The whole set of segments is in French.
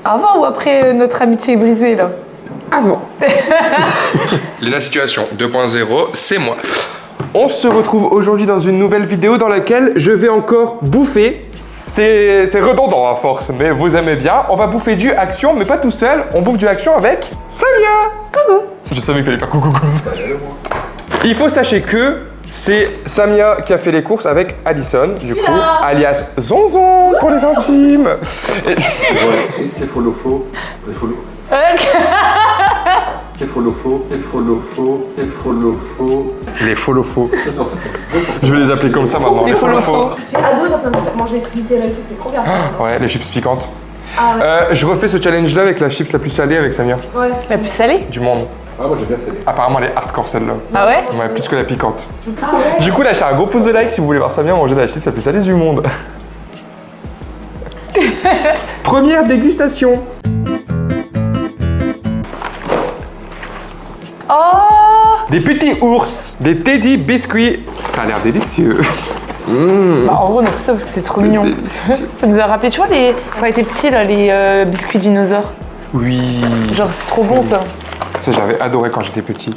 Avant ou après notre amitié est brisée, là? Avant. Léna Situation 2.0, c'est moi. On se retrouve aujourd'hui dans une nouvelle vidéo dans laquelle je vais encore bouffer. C'est redondant à force, mais vous aimez bien. On va bouffer du action, mais pas tout seul. On bouffe du action avec Samia. Coucou. Je savais que t'allais faire coucou comme ça. Il faut sachez que c'est Samia qui a fait les courses avec Alison, du coup, alias Zonzon pour les intimes. Ouais, triste, les follow faux. Les follow. Les follow faux. Les follow faux. Les follow faux. Les follow faux. Ça sort, ça fait. Je vais les appeler comme ça maintenant. Les follow faux. J'ai ado d'en manger des trucs littéraires et tout, c'est trop bien. Ouais, les chips piquantes. Ah ouais. Je refais ce challenge-là avec la chips la plus salée avec Samia Ouais. La plus salée? du monde. Ah, moi j'ai bien cédé. Apparemment, elle est hardcore celle-là. Ah ouais? Ouais, plus que la piquante. Ah ouais. Du coup, lâchez un gros pouce de like si vous voulez voir Samia manger la chips la plus salée du monde. Première dégustation. Oh! Des petits ours, des teddy biscuits. Ça a l'air délicieux. Bah, en gros, on a pris ça parce que c'est trop mignon. Ça nous a rappelé, tu vois, quand on était petits, là, les biscuits dinosaures. Oui. Genre, c'est trop bon, ça. Ça, j'avais adoré quand j'étais petit.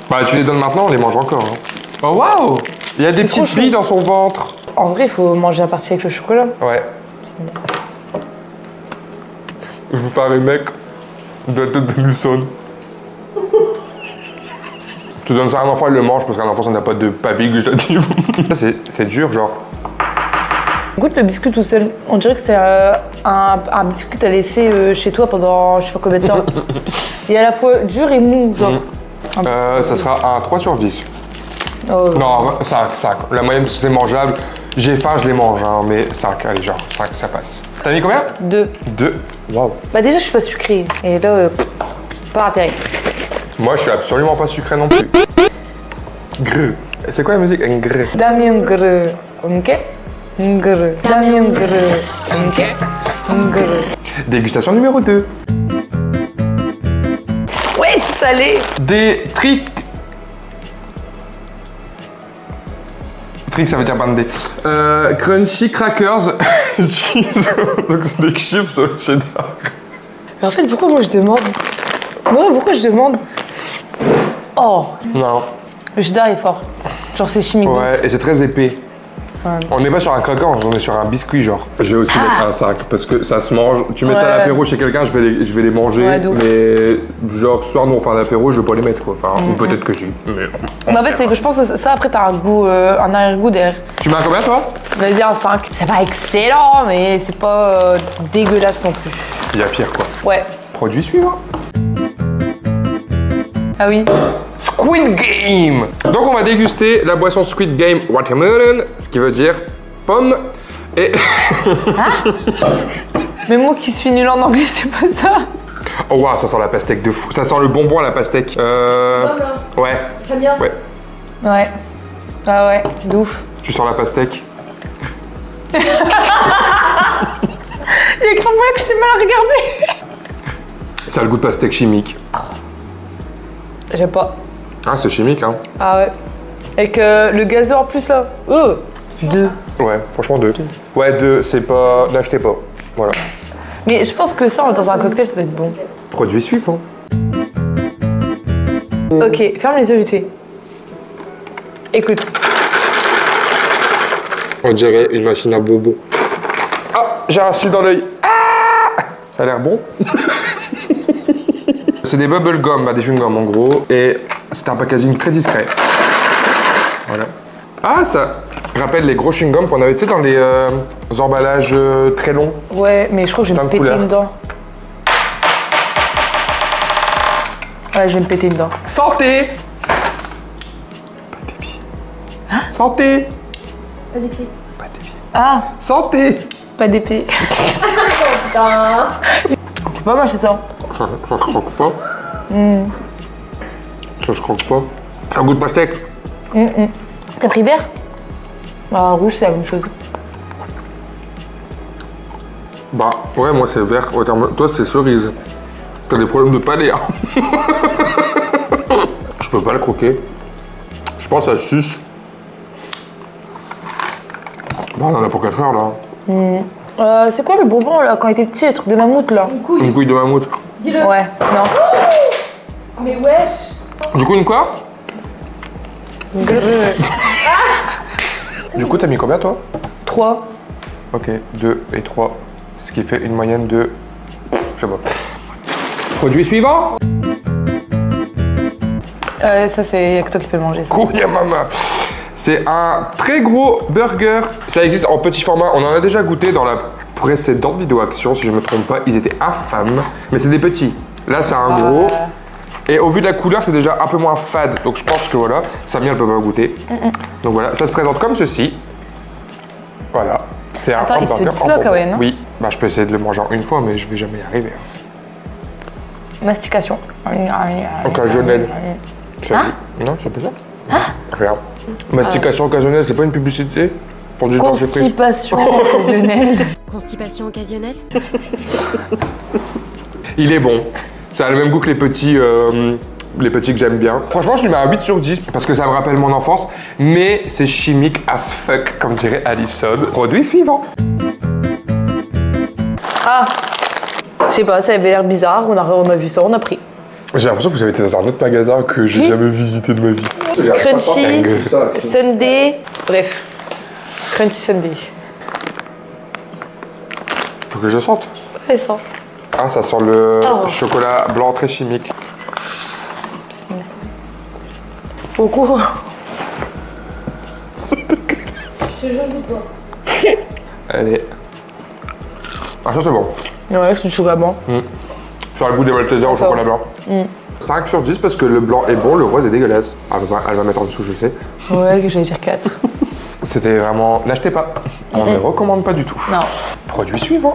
Bah, tu les donnes maintenant, on les mange encore. Hein. Oh, waouh! Il y a des C'est trop petites billes chaud. dans son ventre. En vrai, il faut manger la partie avec le chocolat. Ouais. Je vous fais un remake de la tête de Wilson. Tu donnes ça à un enfant, il le mange parce qu'un enfant, ça n'a pas de papille gustative. C'est dur, genre. Goûte le biscuit tout seul. On dirait que c'est un biscuit que t'as laissé chez toi pendant je sais pas combien de temps. Il est à la fois dur et mou, genre. Ça sera un 3 sur 10. Oh. Non, 5. La moyenne, c'est mangeable. J'ai faim, je les mange, hein, mais 5, allez, genre 5, ça passe. T'as mis combien? 2. 2. Waouh. Bah déjà, je suis pas sucrée. Et là, pas intérêt. Moi, je suis absolument pas sucré non plus. Greux. C'est quoi la musique? Un greux. Damien greux. Ok? Greux. Damien greux. Ok? Greux. Dégustation numéro 2. Ouais, salé. Des tricks. Trick, ça veut dire bandé. Crunchy crackers cheese. Donc c'est des chips au cheddar. Mais en fait, pourquoi moi je demande? Ouais, pourquoi je demande? Oh, Non. le cheddar est fort. Genre, c'est chimique. Ouais, et c'est très épais. Ouais. On n'est pas sur un cracker, on est sur un biscuit genre. Je vais aussi mettre un 5 parce que ça se mange. Tu mets ça à Ouais. l'apéro chez quelqu'un, je vais les manger. Ouais, d'où. Mais genre, ce soir, nous on fait un apéro, je vais pas les mettre quoi. Enfin, ou peut-être que si. Mais... Mais en fait, c'est que je pense que ça, après, t'as un goût, un arrière-goût derrière. Tu mets un combien toi? Vas-y, un 5. C'est pas excellent, mais c'est pas dégueulasse non plus. Il y a pire quoi. Ouais. Produit suivant. Ah oui. Squid Game. Donc on va déguster la boisson Squid Game Watermelon, ce qui veut dire pomme. Et Mais moi qui suis nulle en anglais, c'est pas ça. oh waouh, ça sent la pastèque de fou. Ça sent le bonbon à la pastèque. Ouais. Ça vient. Ouais. Ouais. Ah ouais, d'ouf. Tu sens la pastèque. Il y a grave moi que j'ai mal regardé. Ça a le goût de pastèque chimique. J'aime pas. Ah, c'est chimique hein. Ah ouais. Avec le gazeux en plus là. 2. Ouais, franchement 2. Ouais, 2, c'est pas... N'achetez pas. Voilà. Mais je pense que ça, dans un cocktail, ça doit être bon. Produit suivant. Ok, ferme les yeux vite fait. Écoute. On dirait une machine à bobo. Ah, j'ai un cil dans l'œil. Ah, ça a l'air bon. C'est des bubble gum, bah, des chewing-gum en gros. Et c'est un packaging très discret. Voilà. Ah, ça rappelle les gros chewing-gums qu'on avait, tu sais, dans les emballages très longs. Ouais, mais je crois que je vais Plein me de péter couleurs. une dent. Ouais, je vais me péter une dent. Santé. Pas de débit. Santé. Pas des pieds. Pas de débit. Ah, Santé. pas d'épée. Putain. Tu peux pas mâcher ça. Ça se croque pas. Ça se croque pas. Ça a goût de pastèque. T'as pris vert? Bah, rouge, c'est la même chose. Bah ouais, moi c'est vert. Toi c'est cerise. T'as des problèmes de palais. Hein. Je peux pas le croquer. Je pense à suce. Bon, on en a pour 4 heures là. C'est quoi le bonbon là quand il était petit, le truc de mammouth là? Une couille. Une couille de mammouth. Dis-le. Ouais, non. Mais wesh. Du coup, une quoi? Du coup, t'as mis combien toi? 3. Ok, 2 et 3. Ce qui fait une moyenne de... Je sais pas. Produit suivant. Ça, c'est que toi qui peux le manger. Ça. Kouya Mama. C'est un très gros burger. Ça existe en petit format. On en a déjà goûté dans la précédente vidéo action, si je me trompe pas. Ils étaient infâmes. Mais c'est des petits. Là, c'est un gros. Et au vu de la couleur, c'est déjà un peu moins fade. Donc je pense que voilà, Samia, elle peut pas goûter. Donc voilà, ça se présente comme ceci. Voilà. C'est un Attends, il se hamburger en disloque, bonbon. ouais, non? Oui. Bah, je peux essayer de le manger en une fois, mais je vais jamais y arriver. Mastication. Occasionnel. Tu as dit? Non, c'est pas ça? Regarde. Mastication occasionnelle, c'est pas une publicité pour du dentifrice? Constipation occasionnelle. Constipation occasionnelle? Il est bon. Ça a le même goût que les petits que j'aime bien. Franchement, je lui mets un 8 sur 10 parce que ça me rappelle mon enfance, mais c'est chimique as fuck, comme dirait Alison. Produit suivant. Ah, je sais pas, ça avait l'air bizarre. On a vu ça, on a pris. J'ai l'impression que vous avez été dans un autre magasin que j'ai jamais visité de ma vie. Crunchy, Sunday, bref. Crunchy Sunday. Faut que je sente. C'est ça. Ah, ça sent le Oh. chocolat blanc très chimique. Beaucoup. Je te jure de toi. Allez. Ah, ça c'est bon. Ouais, c'est du chocolat blanc. Sur le goût des Maltesers au Ça. chocolat blanc. 5 sur 10 parce que le blanc est bon, le rose est dégueulasse. Elle va mettre en dessous, je sais. Ouais, que j'allais dire 4. C'était vraiment... N'achetez pas. On ne recommande pas du tout. Non. Produit suivant.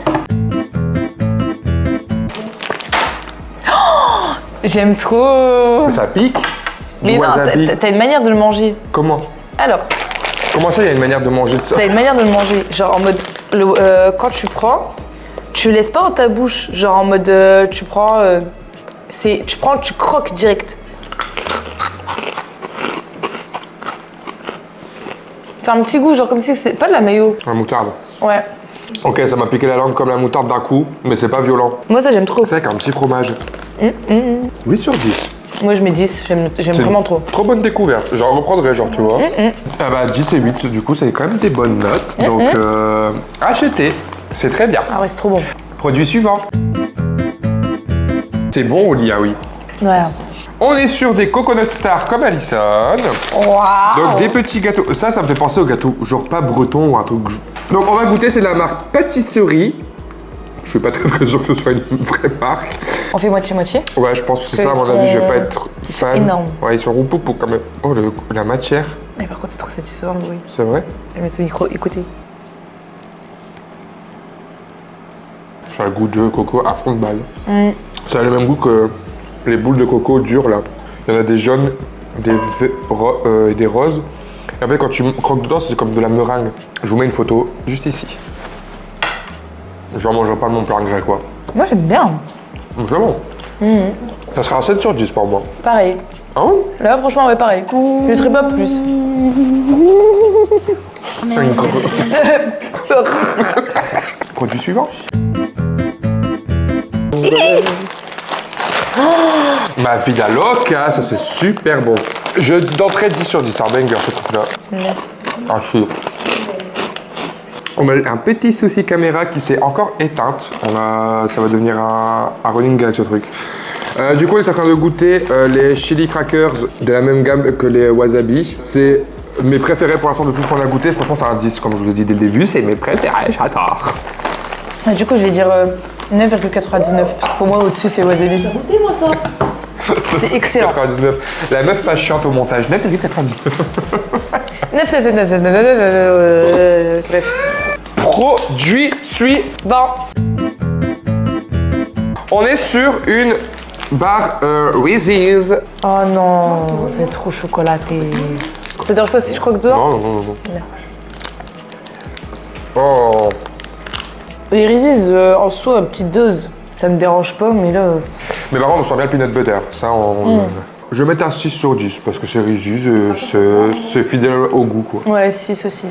J'aime trop. Ça pique. Du Mais non, wasabi. t'as une manière de le manger. Comment? Alors, Comment ça, il y a une manière de manger de ça? t'as une manière de le manger. Genre en mode, quand tu prends, tu laisses pas dans ta bouche. Genre en mode, tu prends, tu croques direct. C'est un petit goût, genre comme si c'est pas de la mayo. La moutarde. Ouais. Ok, ça m'a piqué la langue comme la moutarde d'un coup, mais c'est pas violent. Moi, ça, j'aime trop. C'est avec un petit fromage. 8 sur 10. Moi, je mets 10. J'aime C'est vraiment une trop. Trop bonne découverte. J'en reprendrai, genre, tu vois. Ah bah, 10 et 8, du coup, c'est quand même des bonnes notes. Donc, achetez. C'est très bien. Ah ouais, c'est trop bon. Produit suivant. C'est bon, Olia, oui. Ouais. On est sur des coconut stars comme Alison. Waouh. Donc des petits gâteaux. Ça me fait penser aux gâteaux, genre pas breton ou un truc. Donc on va goûter, c'est de la marque Pâtisserie. Je suis pas très sûr que ce soit une vraie marque. On fait moitié-moitié. Ouais, je pense que c'est ça, à mon Ils avis, je vais sont- pas être fan. énormes. Ouais, ils sont roupoupou quand même. Oh, la matière, Mais par contre, c'est trop satisfaisant le bruit. c'est vrai. Je vais mettre le micro, écoutez. Ça a le goût de coco à fond de balle. Ça a le même goût que les boules de coco dures là. Il y en a des jaunes, et des roses. Et après, quand tu croques dedans, c'est comme de la meringue. Je vous mets une photo juste ici. Je n'en mangerai pas de mon plein gré, quoi. Moi, j'aime bien. Donc, c'est bon. Ça sera un 7 sur 10 pour moi. Pareil. Ah ouais? Là, franchement, ouais, pareil. Je ne pas plus. Produit suivant. Ma vida loca, ça c'est super bon. Je dis d'entrée 10 sur 10, c'est un banger ce truc-là. C'est bien. Ah, si. On a un petit souci caméra qui s'est encore éteinte. Ça va devenir un running gag ce truc. Du coup, on est en train de goûter les chili crackers de la même gamme que les wasabi. C'est mes préférés pour l'instant de tout ce qu'on a goûté. Franchement, c'est un 10, comme je vous ai dit dès le début. C'est mes préférés, j'adore. Ah, du coup, je vais dire 9,99. Parce que pour moi, au-dessus, c'est wasabi. Goûtez moi ça. C'est excellent. 99. La meuf pas chiante au montage. 9,99. 9. Bref. Produit suivant. Bon. On est sur une barre Reese's. Oh non, c'est trop chocolaté. Ça dérange pas si je croque dedans? Non. Oh. Les Reese's, en soi, petite dose, ça me dérange pas, mais là... Mais par contre, on sent bien le peanut butter. Ça, je vais mettre un 6 sur 10 parce que c'est Reese's, c'est fidèle au goût, quoi. Ouais, 6 aussi.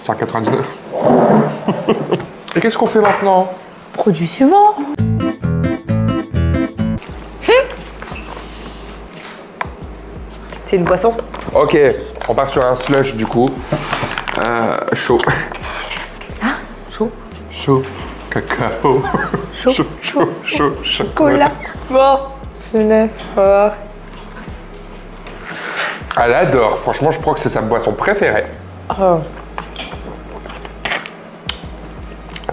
199. Et qu'est-ce qu'on fait maintenant? Produit suivant. C'est une boisson. Ok, on part sur un slush du coup. Chaud. Chaud. Chaud. Cacao. Chaud. Chaud. Chocolat. Bon, c'est là. On va voir. Elle adore. Franchement, je crois que c'est sa boisson préférée. Oh.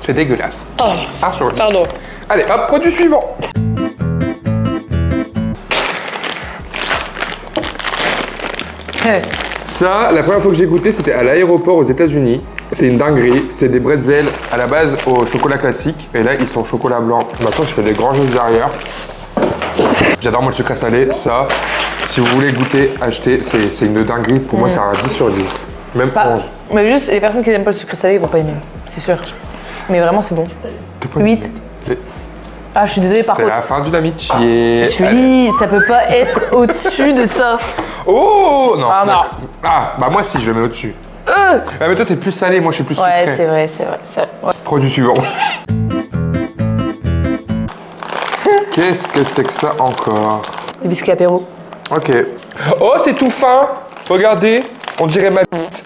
C'est dégueulasse. Oh. Ah, sur 10. Pardon. Allez, hop, produit suivant. Ça, la première fois que j'ai goûté, c'était à l'aéroport aux États-Unis. C'est une dinguerie. C'est des bretzels à la base au chocolat classique. Et là, ils sont au chocolat blanc. Maintenant, je fais des grands gestes derrière. J'adore moi le sucré salé. Ça, si vous voulez goûter, achetez. C'est une dinguerie. Pour moi, c'est un 10 sur 10. Même 11. Mais juste, les personnes qui n'aiment pas le sucré salé, ils vont pas aimer. C'est sûr. Mais vraiment, c'est bon. 8. Ah, je suis désolée par C'est contre. la fin d'une amitié. Julie, ça peut pas être au-dessus de ça. Oh non. Ah, non. Ah, bah moi si, je le mets au-dessus. Ah, mais toi, t'es plus salé, moi je suis plus sucré. Ouais, c'est vrai, c'est vrai. Ouais. Produit suivant. Qu'est-ce que c'est que ça encore? Des biscuits apéro. Ok. Oh, c'est tout fin. Regardez, on dirait ma bite.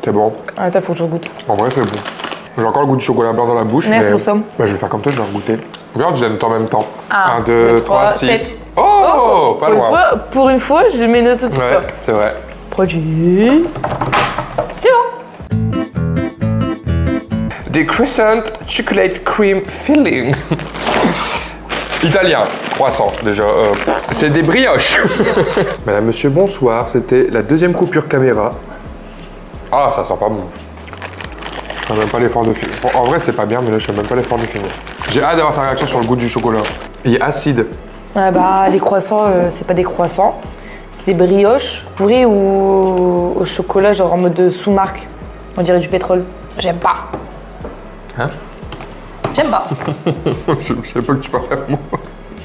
C'est bon. Attends, faut que je goûte. En vrai, c'est bon. J'ai encore le goût du chocolat blanc dans la bouche. Merci, mais... Rossum. Bah, je vais faire comme toi, je vais en goûter. Regarde, je donne en même temps. Ah, 1, 2, 3, 6. 7. Oh, pas loin. Pour une fois, je mets note au-dessus de Ouais, toi. c'est vrai. Produit. C'est bon. Des Crescent Chocolate Cream Filling. Italien, croissant déjà. C'est des brioches. Madame, monsieur, bonsoir. C'était la deuxième coupure caméra. Ah, ça sent pas bon. Je fais même pas l'effort de finir. Bon, en vrai, c'est pas bien, mais là, je fais même pas l'effort de finir. J'ai hâte d'avoir ta réaction sur le goût du chocolat. Il est acide. Ah bah, les croissants, c'est pas des croissants. C'est des brioches pourries au chocolat, genre en mode sous-marque. On dirait du pétrole. J'aime pas. Hein? J'aime pas. Je sais pas que tu parlais à moi.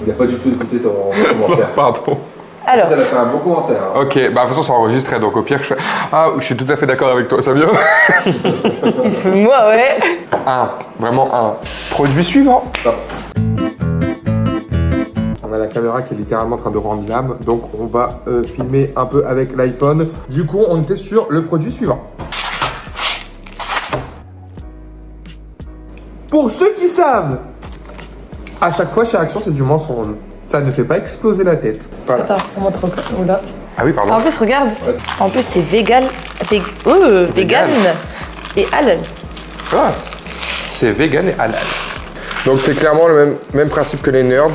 Il n'a pas du tout écouté ton commentaire. Pardon. Alors, Elle a fait un bon commentaire. Hein. Ok, bah de toute façon, c'est enregistré, donc au pire, je fais... Ah, je suis tout à fait d'accord avec toi, ça vient. il se fout de moi, ouais. Vraiment un. Produit suivant. Top. On a la caméra qui est littéralement en train de rendre l'âme, donc on va filmer un peu avec l'iPhone. Du coup, on était sur le produit suivant. Pour ceux qui savent, à chaque fois, chez Action, c'est du mensonge. Ça ne fait pas exploser la tête. Voilà. Attends, on montre encore. Oh là. Ah oui, pardon. En plus, regarde. Ouais. En plus, c'est vegan. Vegan et halal. Ah, c'est vegan et halal. Donc c'est clairement le même principe que les nerds.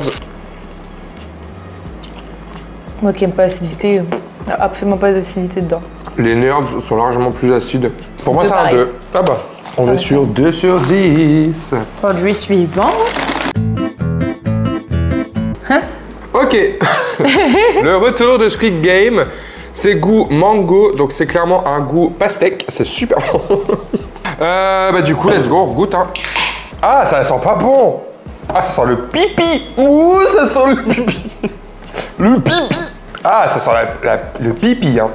Moi qui aime pas l'acidité, il n'y a absolument pas d'acidité dedans. Les nerds sont largement plus acides. Pour moi, Deux c'est un pareil. 2. Ah bah, on est sur 2 sur 10. Produit suivant. Ok. Le retour de Squid Game. C'est goût mango, donc c'est clairement un goût pastèque. C'est super bon. Bah du coup, let's go, on goûte. Hein. Ah, ça sent pas bon. Ah, ça sent le pipi. Ouh, ça sent le pipi. Le pipi. Ah, ça sent le pipi, hein.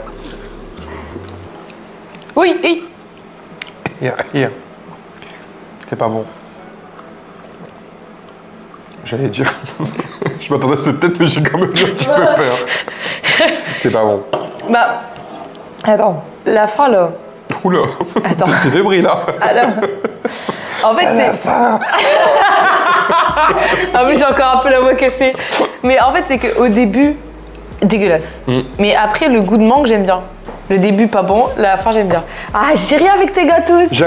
Oui, oui. Here. C'est pas bon. J'allais dire. Je m'attendais à cette tête, mais j'ai quand même eu un petit peu peur. C'est pas bon. Bah, attends, la fin là. Oula. Attends. T'es fébrile, là. Attends. En fait, c'est. Ah oui, j'ai encore un peu la voix cassée. Mais en fait, c'est qu'au début, dégueulasse. Mais après, le goût de mangue, j'aime bien. Le début, pas bon. La fin, j'aime bien. Ah, j'ai rien avec tes gâteaux aussi. J'ai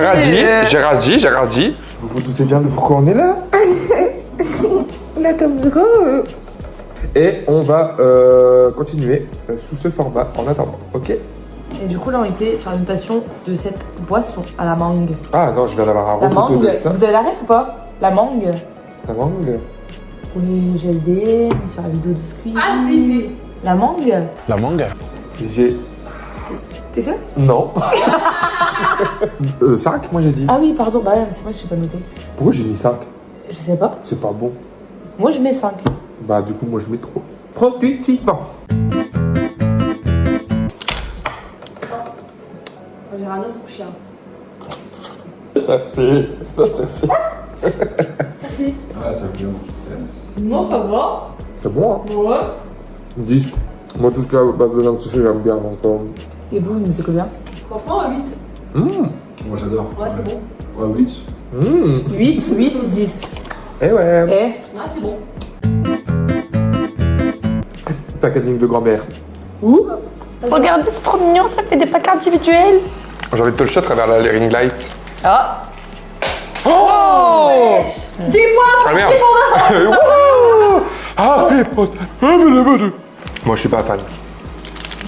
radis. Vous vous doutez bien de pourquoi on est là? La table de gros. Et on va continuer sous ce format en attendant, ok? Et du coup, là, on était sur la notation de cette boisson à la mangue. Ah non, je viens d'avoir un La retour mangue, de ça. vous avez la ref ou pas? La mangue. La mangue. Oui, GSD, sur la vidéo de Squeeze. Ah, si, La mangue. La mangue. J'ai... T'es sûr? Non. 5, moi j'ai dit. Ah oui, pardon, bah ouais, mais c'est moi que j'ai pas noté. Pourquoi j'ai mis 5? Je sais pas. C'est pas bon. Moi, je mets 5. Bah du coup, moi je mets 3. Produit suivant. J'ai un os pour chien. Merci. Merci. Merci. Ah, ça vient. Non, ça va. C'est bon, hein? Ouais. 10. Moi, tout ce qui est à base de viande séchée, j'aime bien. Donc, Et vous mettez combien? Franchement, 8. Moi, j'adore. Ouais, c'est bon. Ouais, 8. 8, 10. Eh ouais. Eh? Ouais, c'est bon. Packaging de grand-mère. Où? Regardez, c'est trop mignon, ça fait des packs individuels. J'ai envie de te le jeter à travers la ring light. Ah! Oh! Dis-moi, Ah merde! Wouhou! Harry Potter. Moi, je suis pas fan.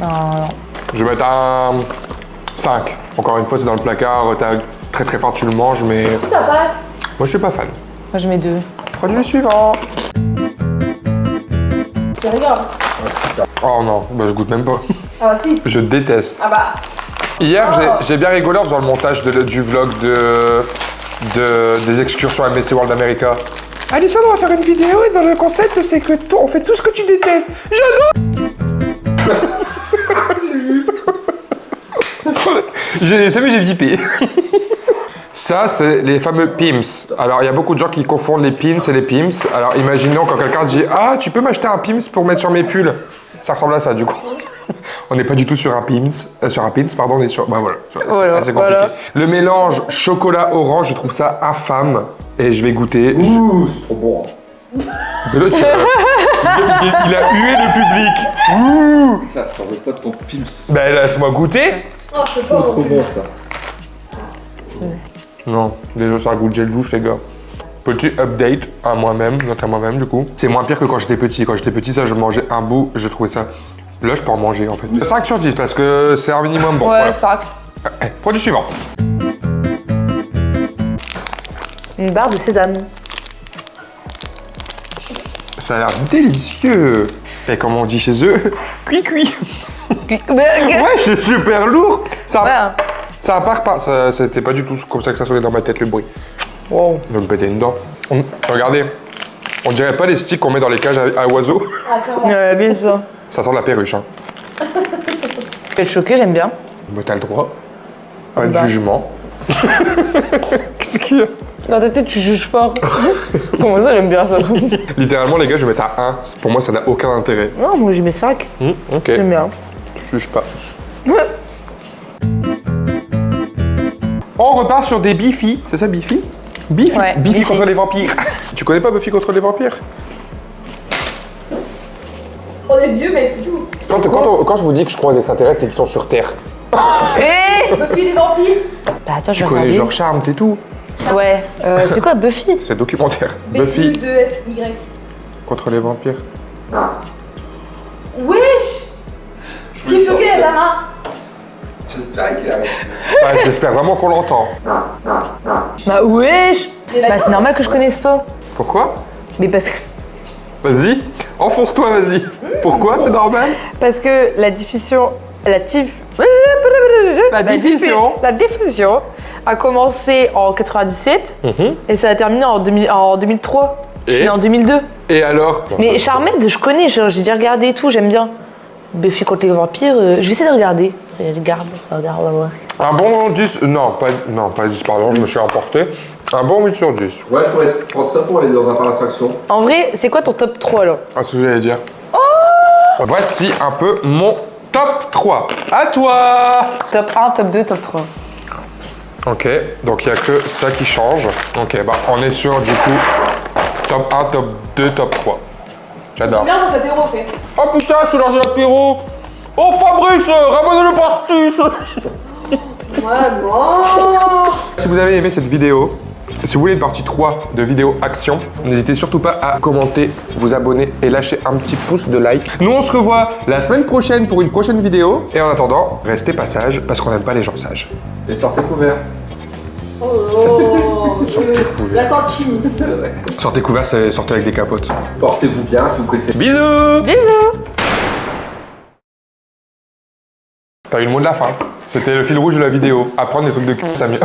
Non. Je vais mettre un 5. Encore une fois, c'est dans le placard. T'as très très fort, tu le manges, mais ça passe. moi, je suis pas fan. Moi, je mets 2. Produit suivant. C'est regarde. Oh non, bah, je goûte même pas. Ah bah si. Je déteste. Ah bah. Hier, j'ai bien rigolé en faisant le montage du vlog des excursions à Messi World America. Alison, on va faire une vidéo et dans le concept, c'est que on fait tout ce que tu détestes. J'ai bipé. Ça, c'est les fameux Pims. Alors, il y a beaucoup de gens qui confondent les pins et les Pims. Alors, imaginons quand quelqu'un dit « Ah, tu peux m'acheter un Pims pour mettre sur mes pulls ?» Ça ressemble à ça, du coup. On n'est pas du tout sur un Pims, pardon, on est sur... Bah voilà, Voilà, c'est compliqué. voilà. Le mélange chocolat-orange, je trouve ça infâme. Et je vais goûter. Ouh, c'est trop bon. Mais l'autre, il a hué le public. Ça, ça veut pas de ton Pims. Ben, laisse-moi goûter. Oh, c'est pas Trop bon, ça. Non, déjà, ça a goût de gel douche, les gars. Petit update à moi-même, notamment à moi-même, du coup. C'est moins pire que quand j'étais petit. Quand j'étais petit, ça, je mangeais un bout, je trouvais ça... Là, je peux en manger, en fait. 5 sur 10, parce que c'est un minimum bon. Ouais, Voilà. sac. Produit suivant. Une barre de sésame. Ça a l'air délicieux. Et comme on dit chez eux, cuit. Ouais. Ouais, c'est super lourd. Ça, Ouais. ça part pas. C'était pas du tout comme ça que ça sonnait dans ma tête, le bruit. Wow. Je vais me péter une dent. Regardez, on dirait pas les sticks qu'on met dans les cages à oiseaux. Ah, clairement. Ouais, bien sûr. Ça sent la perruche, hein. Je vais être choquée, j'aime bien. Mais t'as le droit. Pas de Bah. jugement. Qu'est-ce qu'il y a? Dans ta tête, tu juges fort. Comment ça, j'aime bien ça? Littéralement, les gars, je vais mettre à 1. Pour moi, ça n'a aucun intérêt. Non, moi, j'y mets 5. Ok. J'aime bien. Je juge pas. On repart sur des Biffy. C'est ça, Biffy? Biffy. Ouais, Biffy Biffy. contre les vampires. Tu connais pas Buffy contre les vampires? On est vieux, mec, c'est tout. Quand je vous dis que je crois aux extraterrestres, c'est qu'ils sont sur Terre. Eh Buffy les vampires. Bah attends, je Tu vais connais regarder. genre Charmed et tout. Ouais. C'est quoi, Buffy? C'est documentaire. Buffy Buffy de FY. contre les vampires. Wesh. Je suis choquée, la main. J'espère qu'il arrive. Ouais, j'espère vraiment qu'on l'entend. Bah wesh. Mais Bah c'est normal que je connaisse pas. Pourquoi? Mais parce que... Vas-y, enfonce-toi, vas-y. Pourquoi? C'est normal? Parce que la diffusion... La diffusion a commencé en 97 et ça a terminé en 2003. Je suis Et née en 2002. Et alors? Mais Charmed, je connais, j'ai déjà regardé et tout, j'aime bien. Buffy contre les vampires, je vais essayer de regarder. Regarde, on va voir. Un bon 10... Non, pas 10, pardon, je me suis emporté. Un bon 8 sur 10. Ouais, je pourrais prendre ça pour aller dans un parc d'attraction. En vrai, c'est quoi ton top 3 là? Ah, c'est ce que j'allais dire. Voici un peu mon top 3. À toi! Top 1, top 2, top 3. Ok, donc il n'y a que ça qui change. Ok, bah on est sur du coup top 1, top 2, top 3. J'adore. Bien dans l'apéro, fait. Oh putain, c'est l'heure de l'apéro! Oh Fabrice, ramenez le pastis! Ouais, non. Si vous avez aimé cette vidéo, si vous voulez une partie 3 de vidéo action, n'hésitez surtout pas à commenter, vous abonner et lâcher un petit pouce de like. Nous on se revoit la semaine prochaine pour une prochaine vidéo. Et en attendant, restez pas sages parce qu'on n'aime pas les gens sages. Et sortez couverts. Oh, la tante chimie. Sortez couverts, c'est sortez avec des capotes. Portez-vous bien si vous préférez. Bisous! Bisous. T'as eu le mot de la fin. C'était le fil rouge de la vidéo. Apprendre des trucs de cul, ça mieux.